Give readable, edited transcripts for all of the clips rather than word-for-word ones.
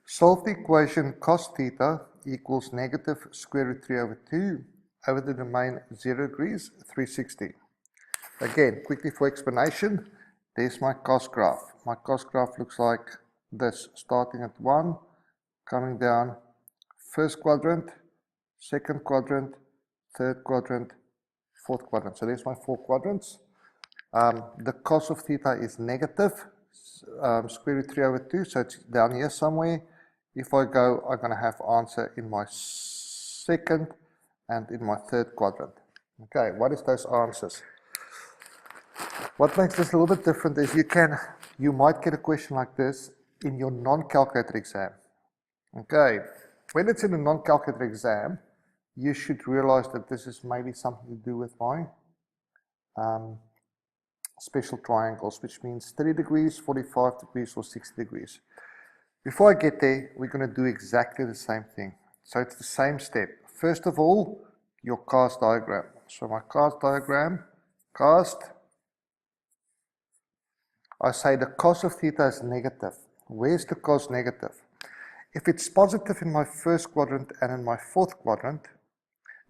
Solve the equation cos theta equals negative square root 3 over 2 over the domain 0 degrees, 360. Again, quickly for explanation, there's my cos graph. My cos graph looks like this, starting at 1, coming down first quadrant, second quadrant, third quadrant, fourth quadrant. So there's my 4 quadrants. The cos of theta is negative, square root 3 over 2, so it's down here somewhere. If I go, I'm going to have answer in my second and in my third quadrant. Okay, what is those answers? What makes this a little bit different is you might get a question like this in your non-calculator exam. Okay, when it's in a non-calculator exam, you should realize that this is maybe something to do with my special triangles, which means 30 degrees, 45 degrees, or 60 degrees. Before I get there, we're going to do exactly the same thing. So it's the same step. First of all, your cast diagram. So my cast diagram, I say the cos of theta is negative. Where's the cos negative? If it's positive in my first quadrant and in my fourth quadrant,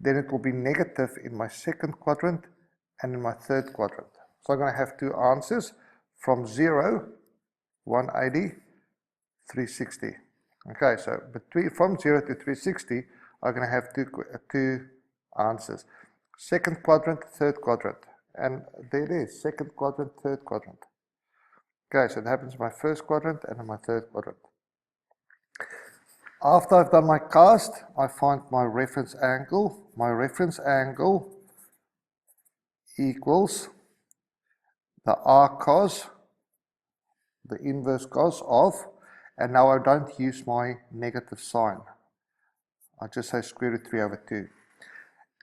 then it will be negative in my second quadrant and in my third quadrant. So I'm going to have two answers from 0, 180, 360. Okay, so from 0 to 360, I'm going to have two answers. Second quadrant, third quadrant. And there it is, second quadrant, third quadrant. Okay, so it happens in my first quadrant and in my third quadrant. After I've done my cast, I find my reference angle. My reference angle equals the r cos, the inverse cos of, and now I don't use my negative sign. I just say square root 3 over 2.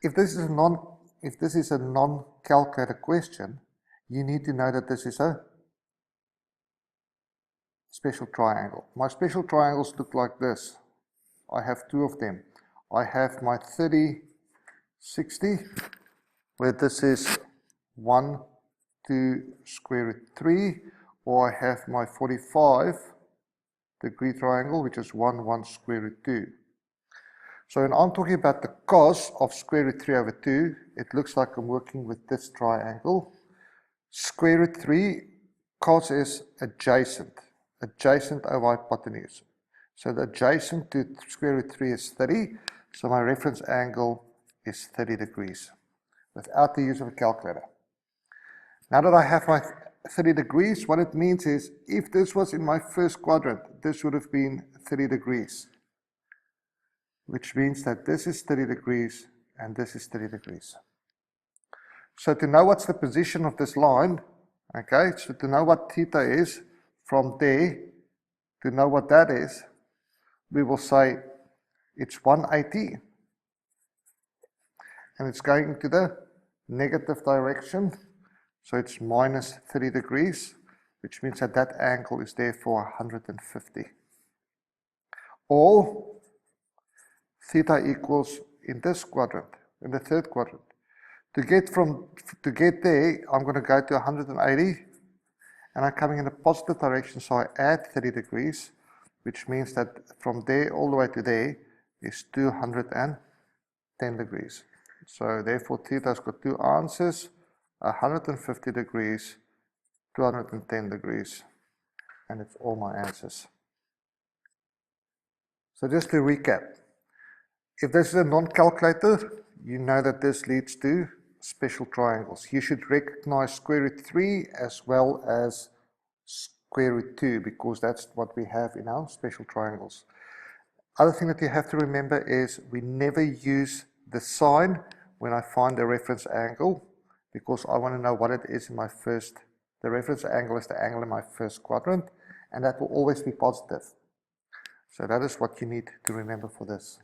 If this is a non-calculator question, you need to know that this is a special triangle. My special triangles look like this. I have two of them. I have my 30, 60, where this is 1, 2 square root 3, or I have my 45 degree triangle, which is 1, 1 square root 2. So when I'm talking about the cos of square root 3 over 2, it looks like I'm working with this triangle. Square root 3, cos is adjacent over hypotenuse. So the adjacent to square root 3 is 30, so my reference angle is 30 degrees without the use of a calculator. Now that I have my 30 degrees, what it means is if this was in my first quadrant, this would have been 30 degrees, which means that this is 30 degrees and this is 30 degrees. So to know what's the position of this line, okay, so to know what theta is from there, to know what that is, we will say it's 180 and it's going into the negative direction. So it's minus 30 degrees, which means that that angle is therefore 150. Or theta equals in this quadrant, in the third quadrant. To get there, I'm going to go to 180, and I'm coming in a positive direction, so I add 30 degrees, which means that from there all the way to there is 210 degrees. So therefore theta's got two answers, 150 degrees, 210 degrees, and it's all my answers. So just to recap, if this is a non-calculator, you know that this leads to special triangles. You should recognize square root 3 as well as square root 2 because that's what we have in our special triangles. Other thing that you have to remember is we never use the sign when I find the reference angle because I want to know what it is in my first. The reference angle is the angle in my first quadrant, and that will always be positive. So that is what you need to remember for this.